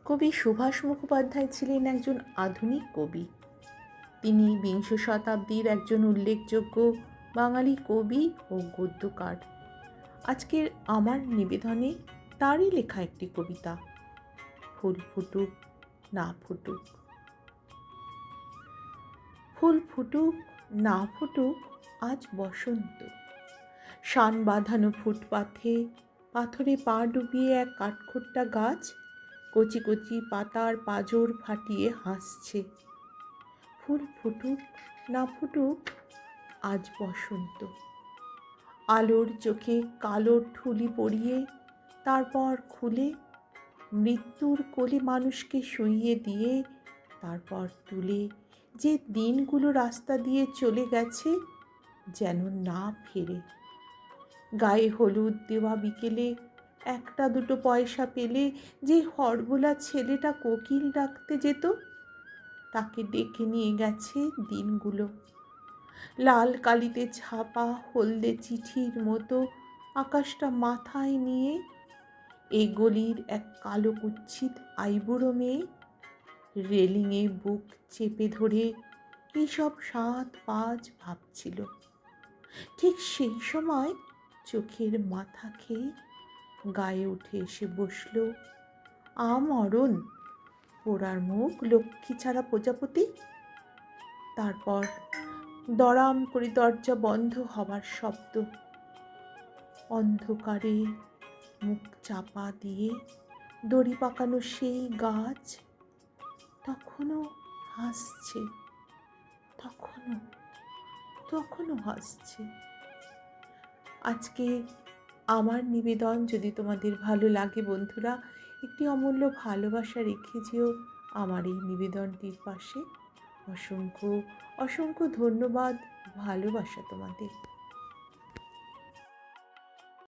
কবি সুভাষ মুখোপাধ্যায় ছিলেন একজন আধুনিক কবি। তিনি বিংশ শতাব্দীর একজন উল্লেখযোগ্য বাঙালি কবি ও গদ্যকার। আজকের আমার নিবেদনে তারই লেখা একটি কবিতা, ফুল ফুটুক না ফুটুক। ফুল ফুটুক না ফুটুক আজ বসন্ত। শান বাঁধানো ফুটপাথে পাথরে পা ডুবিয়ে এক কাঠখোট্টা গাছ কচি কচি পাতার পাঁজর ফাটিয়ে হাসছে। ফুল ফুটুক না ফুটুক আজ বসন্ত। আলোর চোখে কালোর ঠুলি পরিয়ে তারপর খুলে মৃত্যুর কোলে মানুষকে শুইয়ে দিয়ে তারপর তুলে যে দিনগুলো রাস্তা দিয়ে চলে গেছে যেন না ফেরে। গায়ে হলুদ দেওয়া বিকেলে একটা দুটো পয়সা পেলে যে হড়বোলা ছেলেটা কোকিল ডাকতে যেত, তাকে ডেকে নিয়ে গেছে দিনগুলো। লাল কালিতে ছাপা হলদে চিঠির মতো আকাশটা মাথায় নিয়ে এই গলির এক কালো কুচ্ছিত আইবুড়ো মেয়ে রেলিংয়ে বুক চেপে ধরে এইসব 7-5 ভাবছিল। ঠিক সেই সময় চোখের মাথা খেয়ে গায়ে উঠে এসে বসল আমরণ, পোড়ার মুখ লক্ষ্মী ছাড়া প্রজাপতি। তারপর দড়াম করে দরজা বন্ধ হবার শব্দ। অন্ধকারে মুখ চাপা দিয়ে দড়ি পাকানো সেই গাছ তখনও হাসছে, তখনও হাসছে। আজকে আমার নিবেদন যদি তোমাদের ভালো লাগে বন্ধুরা, একটি অমূল্য ভালোবাসা রেখে যেও আমার এই নিবেদনটির পাশে। অসংখ্য অসংখ্য ধন্যবাদ, ভালোবাসা তোমাদের।